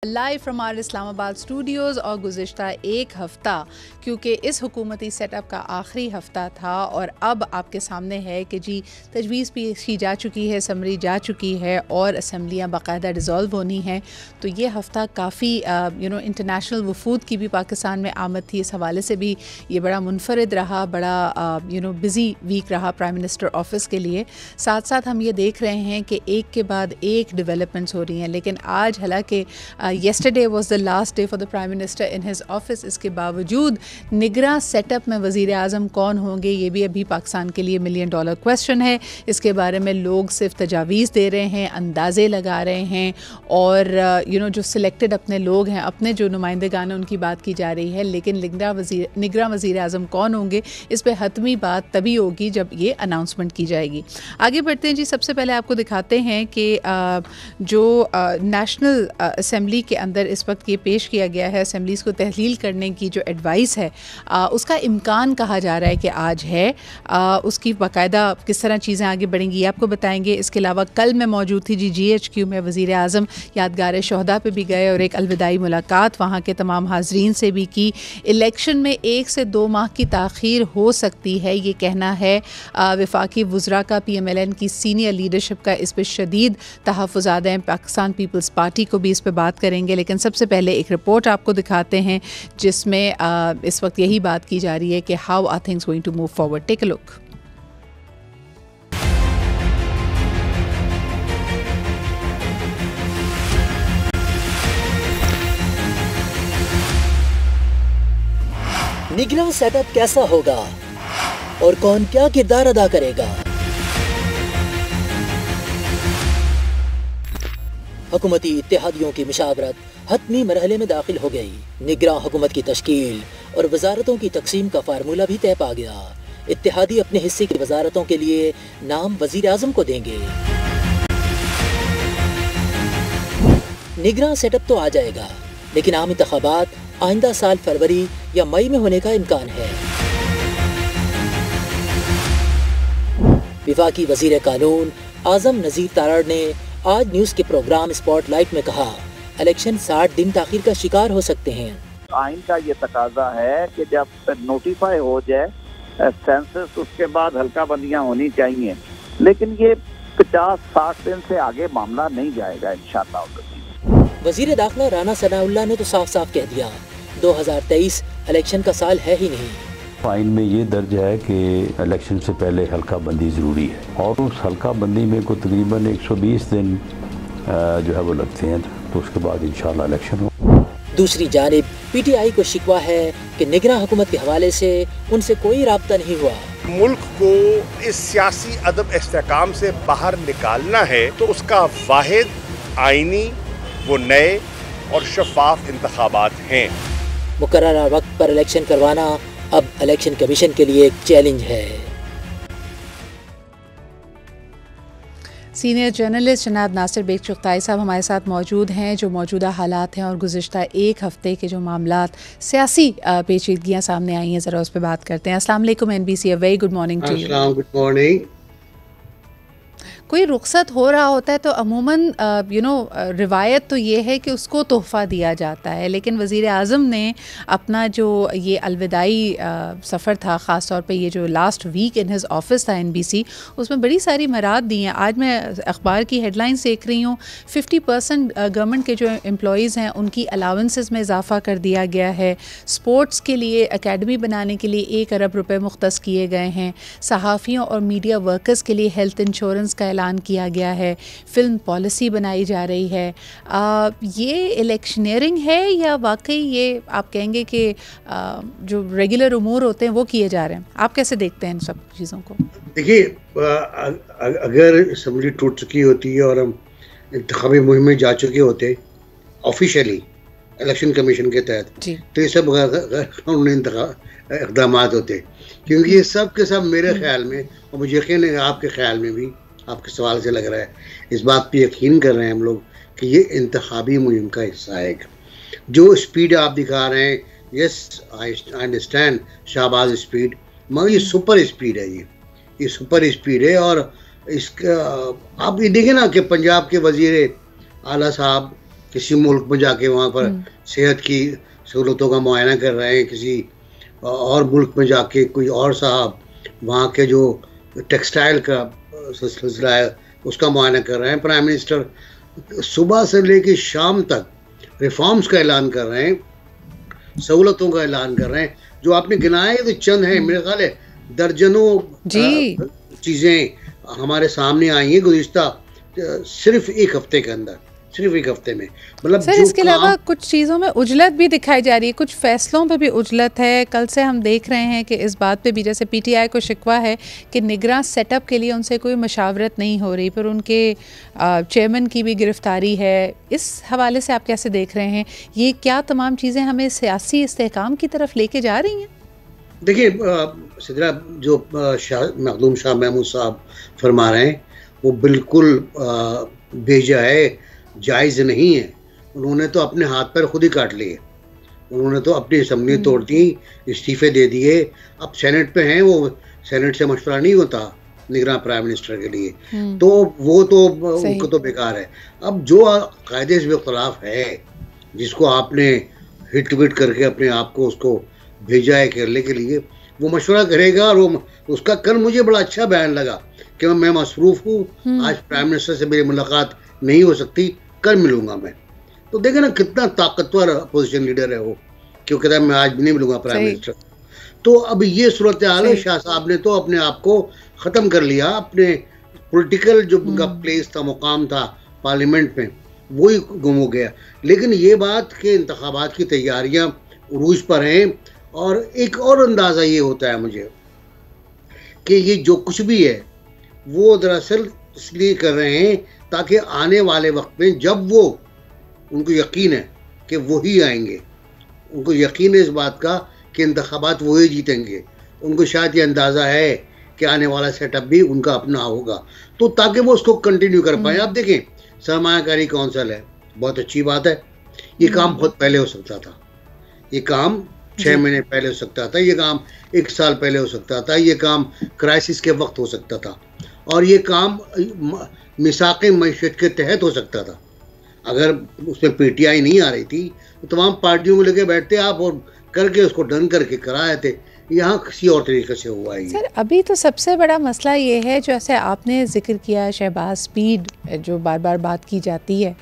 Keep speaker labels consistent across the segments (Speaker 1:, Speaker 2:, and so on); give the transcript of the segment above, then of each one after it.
Speaker 1: Live from our Islamabad studios. और गुज़िश्ता एक हफ़्ता क्योंकि इस हुकूमती सेटअप का आखिरी हफ़्ता था और अब आपके सामने है कि जी तजवीज़ पेश की जा चुकी है, समरी जा चुकी है और असम्बलियाँ बाकायदा डिज़ोल्व होनी हैं। तो ये हफ़्ता काफ़ी इंटरनेशनल वफूद की भी पाकिस्तान में आमद थी। इस हवाले से भी ये बड़ा मुनफरद रहा, बड़ा बिज़ी वीक रहा प्राइम मिनिस्टर ऑफिस के लिए। साथ साथ हम ये देख रहे हैं कि एक के बाद एक डेवलपमेंट्स हो रही हैं, लेकिन आज हालांकि yesterday was the last day for the Prime Minister in his office। इसके बावजूद निगरां सेटअप में वज़ीर आज़म कौन होंगे, ये भी अभी पाकिस्तान के लिए $1 मिलियन क्वेश्चन है। इसके बारे में लोग सिर्फ तजावीज़ दे रहे हैं, अंदाज़े लगा रहे हैं और जो सिलेक्टेड अपने लोग हैं, अपने जो नुमाइंदगान हैं, उनकी बात की जा रही है। लेकिन निगरां वज़ीर आज़म कौन होंगे, इस पर हतमी बात तभी होगी जब ये अनाउंसमेंट की जाएगी। आगे बढ़ते हैं जी। सबसे पहले आपको दिखाते हैं कि जो नेशनल असम्बली के अंदर इस वक्त ये पेश किया गया है, असम्बलीज़ को तहलील करने की जो एडवाइस है उसका इम्कान कहा जा रहा है कि आज है। उसकी बाकायदा किस तरह चीज़ें आगे बढ़ेंगी आपको बताएंगे। इसके अलावा कल मैं मौजूद थी जी GHQ में, वज़ीर आज़म यादगार शहदा पे भी गए और एक अलविदाई मुलाकात वहाँ के तमाम हाजरीन से भी की। इलेक्शन में 1 से 2 माह की ताख़ीर हो सकती है, ये कहना है वफाकी वज़रा का। PMLN की सीनियर लीडरशिप का इस पर शदीद तहफ़्फ़ुज़ात हैं। पाकिस्तान पीपल्स पार्टी को भी इस पर बात करेंगे, लेकिन सबसे पहले एक रिपोर्ट आपको दिखाते हैं जिसमें इस वक्त यही बात की जा रही है कि how are things going to move forward. Take a look.
Speaker 2: निगरां सेटअप कैसा होगा और कौन क्या किरदार अदा करेगा? हुकूमती इत्तेहादियों की मुशावरत हतमी मरहले में दाखिल हो गई। निगरां हुकूमत की तश्कील और वजारतों की तकसीम का फार्मूला भी तय पा गया। इत्तेहादी अपने हिस्से की वजारतों के लिए नाम वजीर आज़म को देंगे। निगरां सेटअप तो आ जाएगा, लेकिन आम इंतखाबात आइंदा साल फरवरी या मई में होने का इम्कान है। विफाकी वजीर कानून आजम नज़ीर तारड़ ने आज न्यूज़ के प्रोग्राम स्पॉटलाइट में कहा, इलेक्शन 60 दिन ताख़ीर का शिकार हो सकते हैं।
Speaker 3: आइन का ये तकाजा है कि जब नोटिफाई हो जाए सेंसस, उसके बाद हल्का बंदियाँ होनी चाहिए, लेकिन ये 50-60 दिन से आगे मामला नहीं जाएगा इंशाअल्लाह।
Speaker 2: वजीर दाखिला राना सनाउल्लाह ने तो साफ साफ कह दिया 2023 इलेक्शन का साल है ही नहीं।
Speaker 4: आइन में ये दर्ज है कि इलेक्शन से पहले हल्का बंदी ज़रूरी है और उस हल्का बंदी में को तकरीबन 120 दिन जो है वो लगते हैं, तो उसके बाद इंशाल्लाह इलेक्शन हो।
Speaker 2: दूसरी जानिब PTI को शिकवा है कि निगरां हुकूमत के हवाले से उनसे कोई राब्ता नहीं हुआ।
Speaker 5: मुल्क को इस सियासी अदब इस्तेहकाम से बाहर निकालना है तो उसका वाहिद आइनी वो नए और शफाफ इंतखाबात हैं।
Speaker 2: मुकर्ररा वक्त पर इलेक्शन करवाना अब इलेक्शन कमीशन के लिए एक चैलेंज है।
Speaker 1: सीनियर जर्नलिस्ट जनाब नासिर बेग चुगताई साहब हमारे साथ मौजूद हैं, जो मौजूदा हालात हैं और गुज़िश्ता एक हफ़्ते के जो मामलात सियासी पेचीदगियाँ सामने आई हैं, ज़रा उस पर बात करते हैं। अस्सलाम वालेकुम NBC, a very good morning to you.
Speaker 6: Good morning.
Speaker 1: कोई रुखसत हो रहा होता है तो अमूमन रिवायत तो ये है कि उसको तोहफ़ा दिया जाता है, लेकिन वज़ीर आज़म ने अपना जो ये अलविदाई सफ़र था, ख़ास तौर पे ये जो last week in his office था NBC, उसमें बड़ी सारी मराद दी हैं। आज मैं अखबार की हेडलाइंस देख रही हूँ, 50% गवर्नमेंट के जो एम्प्लॉइज़ हैं उनकी अलाउंसेस में इजाफ़ा कर दिया गया है। स्पोर्ट्स के लिए अकेडमी बनाने के लिए 1 अरब रुपये मुख्तस किए गए हैं। सहाफ़ियों और मीडिया वर्कर्स के लिए हेल्थ इंश्योरेंस का ऐलान किया गया है। फिल्म पॉलिसी बनाई जा रही है। ये इलेक्शनियरिंग है या वाकई ये आप कहेंगे कि जो रेगुलर उमूर होते हैं वो किए जा रहे हैं? आप कैसे देखते हैं इन सब चीज़ों को?
Speaker 6: देखिए, अगर असम्बली टूट चुकी होती है और हम इंतखाबी मुहिम में जा चुके होते ऑफिशियली इलेक्शन कमीशन के तहत, तो ये सब कानूनी इक़दाम होते, क्योंकि ये सब के सब मेरे ख्याल में, और मुझे यकीन है आपके ख्याल में भी, आपके सवाल से लग रहा है, इस बात पे यकीन कर रहे हैं हम लोग कि ये इंतखाबी मुहिम का हिस्सा है। जो स्पीड आप दिखा रहे हैं, yes I understand Shahbaz speed, मगर ये सुपर स्पीड है। ये सुपर स्पीड है। और इसका आप ये देखें ना कि पंजाब के वज़ीर आला साहब किसी मुल्क में जाके वहाँ पर सेहत की सहूलतों का मुआयना कर रहे हैं, किसी और मुल्क में जाके कोई और साहब वहाँ के जो टेक्सटाइल का सिलसिला है उसका मुआयना कर रहे हैं। प्राइम मिनिस्टर सुबह से लेकर शाम तक रिफॉर्म्स का ऐलान कर रहे हैं, सहूलतों का ऐलान कर रहे हैं। जो आपने गिनाए तो चंद हैं, मेरे ख्याल है दर्जनों चीज़ें हमारे सामने आई हैं गुज़िश्ता सिर्फ एक हफ्ते के अंदर, सिर्फ एक हफ्ते में। मतलब
Speaker 1: सर इसके अलावा कुछ चीज़ों में उजलत भी दिखाई जा रही है, कुछ फैसलों पे भी उजलत है। कल से हम देख रहे हैं कि इस बात पे भी, जैसे पीटीआई को शिकवा है कि निगरान सेटअप के लिए उनसे कोई मशावरत नहीं हो रही, पर उनके चेयरमैन की भी गिरफ्तारी है। इस हवाले से आप कैसे देख रहे हैं? ये क्या तमाम चीज़ें हमें सियासी इस्तेहकाम की तरफ लेके जा रही हैं?
Speaker 6: देखिए सिद्रा, जो मखदूम शाह महमूद साहब फरमा रहे हैं वो बिल्कुल बेजा है, जायज़ नहीं है। उन्होंने तो अपने हाथ पैर खुद ही काट लिए, उन्होंने तो अपनी असम्बली तोड़ दी, इस्तीफे दे दिए। अब सेनेट पे हैं, वो सेनेट से मशवरा नहीं होता निगरान प्राइम मिनिस्टर के लिए, तो वो तो उनको तो बेकार है। अब जो कायदे से खिलाफ है, जिसको आपने हिट विट करके अपने आप को उसको भेजा है करने के लिए, वो मशवरा करेगा। और वो उसका कल मुझे बड़ा अच्छा बयान लगा कि मैं मसरूफ़ हूँ, आज प्राइम मिनिस्टर से मेरी मुलाकात नहीं हो सकती, कल मिलूंगा मैं। तो देखे ना कितना ताकतवर अपोजिशन लीडर है वो, क्यों कहता है मैं आज भी नहीं मिलूंगा प्राइम मिनिस्टर। तो अब ये सूरत हाल है। शाह साहब ने तो अपने आप को ख़त्म कर लिया, अपने पॉलिटिकल जो उनका प्लेस था, मुकाम था पार्लियामेंट में, वही गुम हो गया। लेकिन ये बात कि इंतखाबात की तैयारियां उरूज पर हैं, और एक और अंदाज़ा ये होता है मुझे कि ये जो कुछ भी है वो दरअसल इसलिए कर रहे हैं ताकि आने वाले वक्त में जब वो, उनको यकीन है कि वही आएंगे, उनको यकीन है इस बात का कि इंतखाबात वही जीतेंगे, उनको शायद ये अंदाज़ा है कि आने वाला सेटअप भी उनका अपना होगा, तो ताकि वो उसको कंटिन्यू कर पाए। आप देखें सरमायाकारी कौंसिल है, बहुत अच्छी बात है, ये काम बहुत पहले हो सकता था, ये काम 6 महीने पहले हो सकता था, ये काम 1 साल पहले हो सकता था, ये काम क्राइसिस के वक्त हो सकता था, और ये काम मिसाक़ मईशत के तहत हो सकता था। अगर उसमें पीटीआई नहीं आ रही थी तो तमाम पार्टियों में लेके बैठते आप और करके उसको डन करके कराए थे। यहाँ किसी और तरीके से हुआ है।
Speaker 1: सर अभी तो सबसे बड़ा मसला ये है, जो ऐसे आपने जिक्र किया शहबाज स्पीड जो बार बार बात की जाती है,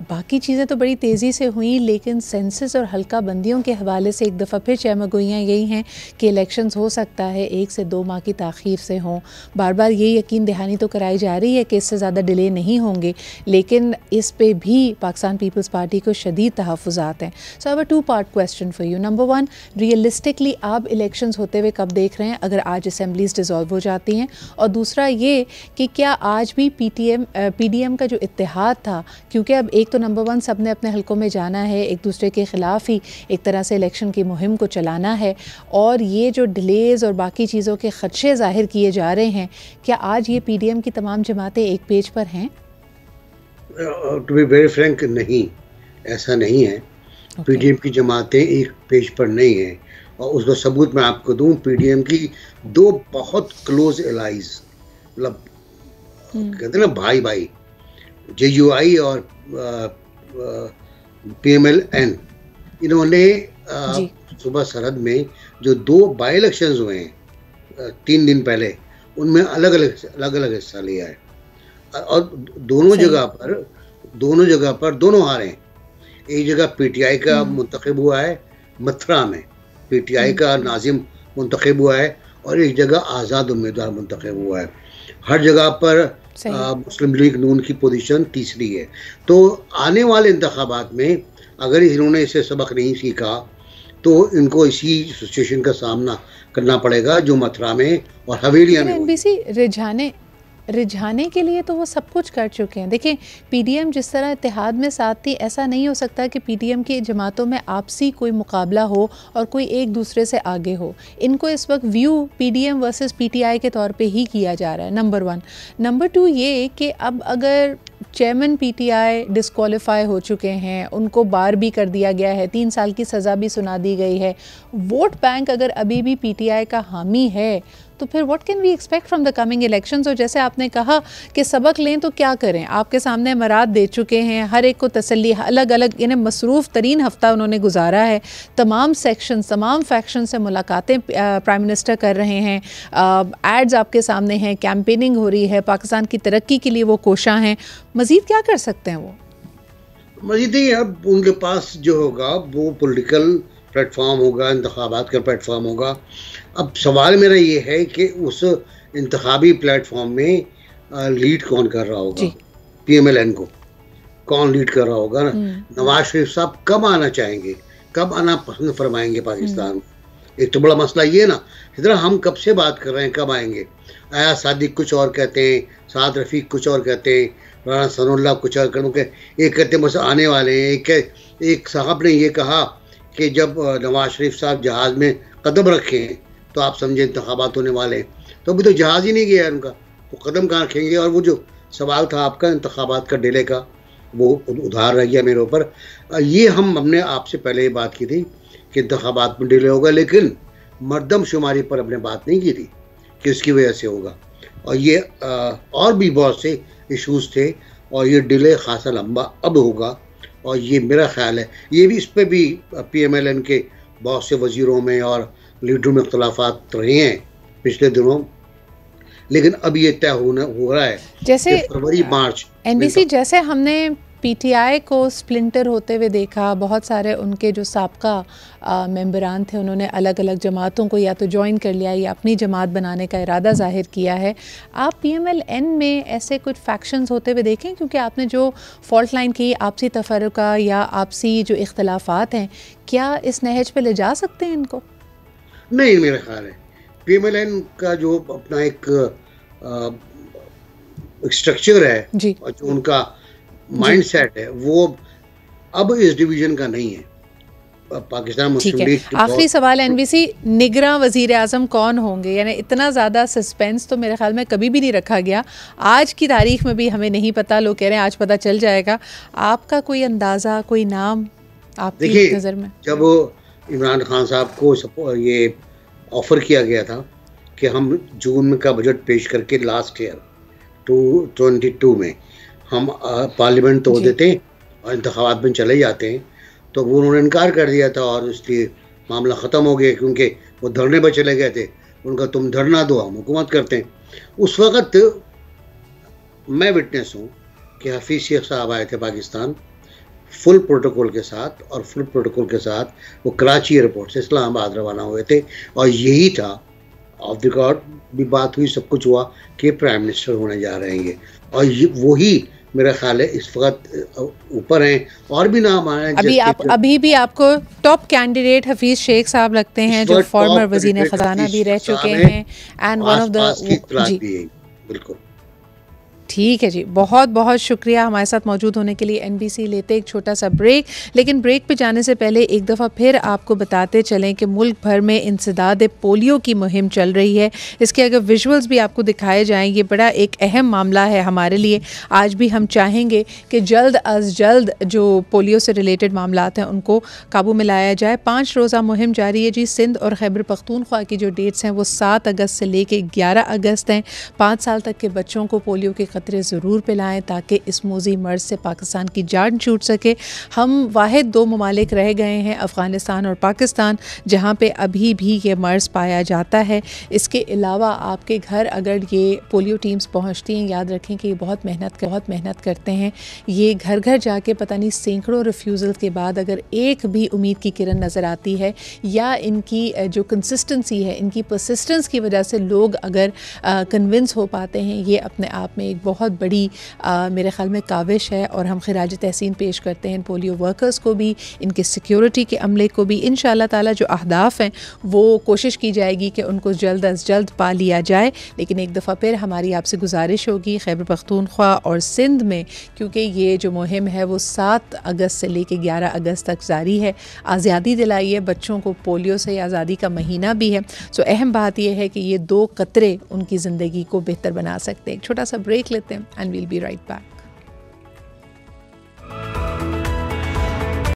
Speaker 1: बाकी चीज़ें तो बड़ी तेज़ी से हुई, लेकिन सेंसस और हल्का बंदियों के हवाले से एक दफ़ा फिर चहमगोइयाँ यही हैं कि इलेक्शंस हो सकता है 1 से 2 माह की ताख़ीर से हों। बार बार ये यकीन दहानी तो कराई जा रही है कि इससे ज़्यादा डिले नहीं होंगे, लेकिन इस पे भी पाकिस्तान पीपल्स पार्टी को शदीद तहफ़्फ़ुज़ात हैं। सो अब 2 part question for you. Number 1, realistically आप इलेक्शंस होते हुए कब देख रहे हैं अगर आज असम्बलीज डिज़ोल्व हो जाती हैं? और दूसरा ये कि क्या आज भी PDM का जो इत्तेहाद था, क्योंकि अब एक तो नंबर 1 सब ने अपने हलकों में जाना है, एक दूसरे के ख़िलाफ़ ही एक तरह से इलेक्शन की मुहिम को चलाना है, और ये जो डिलेज़ और बाकी चीज़ों के ख़दशे ज़ाहिर किए जा रहे हैं, क्या आज ये PDM की तमाम जमातें एक पेज पर हैं?
Speaker 6: टू बी वेरी फ्रैंक, नहीं, ऐसा नहीं है। PDM की जमातें एक पेज पर नहीं हैं, और उसका सबूत मैं आपको दूं, PDM की 2 बहुत क्लोज एलाइज, मतलब कहते हैं ना भाई भाई, JUI और PMLN, इन्होंने सुबह सरहद में जो 2 बाई इलेक्शंस हुए हैं 3 दिन पहले, उनमें अलग अलग हिस्सा लिया है, और दोनों जगह पर दोनों हारे हैं। एक जगह PTI का मुंतखब हुआ है, मथुरा में PTI का नाजिम मुंतखब हुआ है, और एक जगह आज़ाद उम्मीदवार मुंतखब हुआ है। हर जगह पर मुस्लिम लीग नून की पोजीशन तीसरी है। तो आने वाले इंतखाबात में अगर इन्होंने इसे सबक नहीं सीखा तो इनको इसी सिचुएशन का सामना करना पड़ेगा जो मथुरा में और हवेलिया में।
Speaker 1: NBC रिझाने के लिए तो वो सब कुछ कर चुके हैं। देखिए PDM जिस तरह इत्तेहाद में साथ थी, ऐसा नहीं हो सकता कि PDM की जमातों में आपसी कोई मुकाबला हो और कोई एक दूसरे से आगे हो। इनको इस वक्त व्यू PDM वर्सेस PTI के तौर पे ही किया जा रहा है, नंबर 1। नंबर 2 ये कि अब अगर चेयरमैन PTI डिस्क्वालीफाई हो चुके हैं, उनको बार भी कर दिया गया है, 3 साल की सज़ा भी सुना दी गई है, वोट बैंक अगर अभी भी PTI का हामी है तो फिर what can we expect from the coming elections? और जैसे आपने कहा कि सबक लें तो क्या करें, आपके सामने मराद दे चुके हैं, हर एक को तसल्ली, अलग अलग यानी मसरूफ़ तरीन हफ्ता उन्होंने गुजारा है, तमाम सेक्शन तमाम फैक्शन से मुलाकातें प्राइम मिनिस्टर कर रहे हैं, एड्स आपके सामने हैं, कैंपेनिंग हो रही है, पाकिस्तान की तरक्की के लिए वो कोशां हैं, मज़ीद क्या कर सकते हैं वो?
Speaker 6: मज़ीद ही अब उनके पास जो होगा वो पॉलिटिकल प्लेटफॉर्म होगा, इंतखाबात का प्लेटफॉर्म होगा। अब सवाल मेरा ये है कि उस इंतखाबी प्लेटफॉर्म में लीड कौन कर रहा होगा, PMLN को कौन लीड कर रहा होगा ना? नवाज शरीफ साहब कब आना चाहेंगे, कब आना पसंद फरमाएंगे पाकिस्तान? एक तो बड़ा मसला ये ना, इधर हम कब से बात कर रहे हैं कब आएंगे। आया सादिक कुछ और कहते हैं, साद रफ़ीक कुछ और कहते हैं, राना सनाउल्लाह कुछ और कहते हैं, एक कहते हैं बस आने वाले हैं। एक साहब ने ये कहा कि जब नवाज शरीफ साहब जहाज़ में कदम रखे हैं तो आप समझे इंतखाबात होने वाले हैं। तो अभी तो जहाज़ ही नहीं गया है उनका, वो कदम कहाँ रखेंगे? और वो जो सवाल था आपका इंतखाबात का डिले का, वो उधार रह गया मेरे ऊपर। ये हमने आपसे पहले ही बात की थी कि इंतखाबात में डिले होगा, लेकिन मरदमशुमारी पर हमने बात नहीं की थी कि उसकी वजह से होगा। और ये और भी बहुत से इशूज़ थे, और ये डिले खासा लंबा अब होगा। और ये मेरा ख्याल है ये भी, इस पर भी PMLN के बहुत से वज़ीरों में और लीडरों में इख्तलाफात रहे हैं पिछले दिनों, लेकिन अब ये तय हो रहा है
Speaker 1: जैसे
Speaker 6: फरवरी मार्च
Speaker 1: NBC, जैसे हमने PTI को स्प्लिंटर होते हुए देखा, बहुत सारे उनके जो साबका मेंबरान थे उन्होंने अलग अलग जमातों को या तो ज्वाइन कर लिया या अपनी जमात बनाने का इरादा ज़ाहिर किया है। आप PMLN में ऐसे कुछ फैक्शंस होते हुए देखें? क्योंकि आपने जो फॉल्ट लाइन की, आपसी तफर्रुका या आपसी जो इख्तलाफात हैं, क्या इस नहज पे ले जा सकते हैं इनको?
Speaker 6: नहीं, मेरा ख्याल है PMLN का जो अपना एक स्ट्रक्चर है
Speaker 1: जी,
Speaker 6: और जो उनका माइंडसेट है वो अब इस डिवीजन का नहीं है। पाकिस्तान मुस्लिम लीग।
Speaker 1: आखिरी सवाल NBC, निगरां वज़ीर आज़म कौन होंगे? यानी इतना ज़्यादा सस्पेंस तो मेरे ख्याल में कभी भी नहीं रखा गया, आज की तारीख में भी हमें नहीं पता, लोग कह रहे हैं आज पता चल जाएगा। आपका कोई अंदाज़ा, कोई नाम आपकी नज़र में? जब
Speaker 6: इमरान खान साहब को ये ऑफ़र किया गया था कि हम जून में का बजट पेश करके लास्ट ईयर 2022 में हम पार्लियामेंट तोड़ देते हैं और इंतखाबात में चले जाते हैं, तो वो उन्होंने इनकार कर दिया था और इसलिए मामला ख़त्म हो गया, क्योंकि वो धरने पर चले गए थे। उनका तुम धरना दो, हम हुकूमत करते हैं। उस वक़्त मैं विटनेस हूँ कि हफीज़ शेख साहब आए थे पाकिस्तान फुल प्रोटोकॉल के साथ, और फुल प्रोटोकॉल के साथ वो कराची एयरपोर्ट से इस्लामाबाद रवाना हुए थे, और यही था ऑफ द रिकॉर्ड भी बात हुई, सब कुछ हुआ कि प्राइम मिनिस्टर होने जा रहे हैं। और वही मेरा ख्याल है इस वक्त ऊपर हैं, और भी नाम आए हैं।
Speaker 1: अभी भी आपको टॉप कैंडिडेट हफीज़ शेख साहब लगते हैं, जो फॉर्मर वज़ीर ख़ज़ाना भी रह चुके हैं एंड वन ऑफ द।
Speaker 6: बिल्कुल
Speaker 1: ठीक है जी, बहुत बहुत शुक्रिया हमारे साथ मौजूद होने के लिए। NBC लेते एक छोटा सा ब्रेक, लेकिन ब्रेक पे जाने से पहले एक दफ़ा फिर आपको बताते चलें कि मुल्क भर में इंसदाद पोलियो की मुहिम चल रही है। इसके अगर विजुअल्स भी आपको दिखाए जाएं, ये बड़ा एक अहम मामला है हमारे लिए। आज भी हम चाहेंगे कि जल्द अज जल्द जो पोलियो से रिलेटेड मामलात हैं उनको काबू में लाया जाए। 5 रोज़ा मुहिम जारी है जी। सिंध और खैबर पख्तूनख्वा की जो डेट्स हैं वो 7 अगस्त से लेके 11 अगस्त हैं। 5 साल तक के बच्चों को पोलियो के खतरे ज़रूर पिलाएं ताकि इस मोज़ी मर्ज़ से पाकिस्तान की जान छूट सके। हम वाहिद 2 ममालिक रह गए हैं, अफ़गानिस्तान और पाकिस्तान, जहाँ पे अभी भी ये मर्ज़ पाया जाता है। इसके अलावा आपके घर अगर ये पोलियो टीम्स पहुँचती हैं, याद रखें कि ये बहुत मेहनत करते हैं। ये घर घर जाके पता नहीं सैकड़ों रिफ्यूज़ल के बाद अगर एक भी उम्मीद की किरण नज़र आती है, या इनकी जो कंसिस्टेंसी है, इनकी परसिस्टेंस की वजह से लोग अगर कन्विंस हो पाते हैं, ये अपने आप में एक बहुत बड़ी मेरे ख़्याल में काविश है। और हम खिराज तहसीन पेश करते हैं पोलियो वर्कर्स को भी, इनके सिक्योरिटी के अमले को भी। इंशाअल्लाह ताला जो अहदाफ़ हैं वो कोशिश की जाएगी कि उनको जल्द अज जल्द पा लिया जाए। लेकिन एक दफ़ा फिर हमारी आपसे गुजारिश होगी खैबर पख्तूनख्वा और सिंध में, क्योंकि ये जो मुहिम है वो 7 अगस्त से लेकर 11 अगस्त तक जारी है। आज़ादी दिलाइए बच्चों को पोलियो से, आज़ादी का महीना भी है। सो अहम बात यह है कि ये 2 कतरे उनकी ज़िंदगी को बेहतर बना सकते हैं। एक छोटा सा ब्रेक लेते हैं and we'll be right back.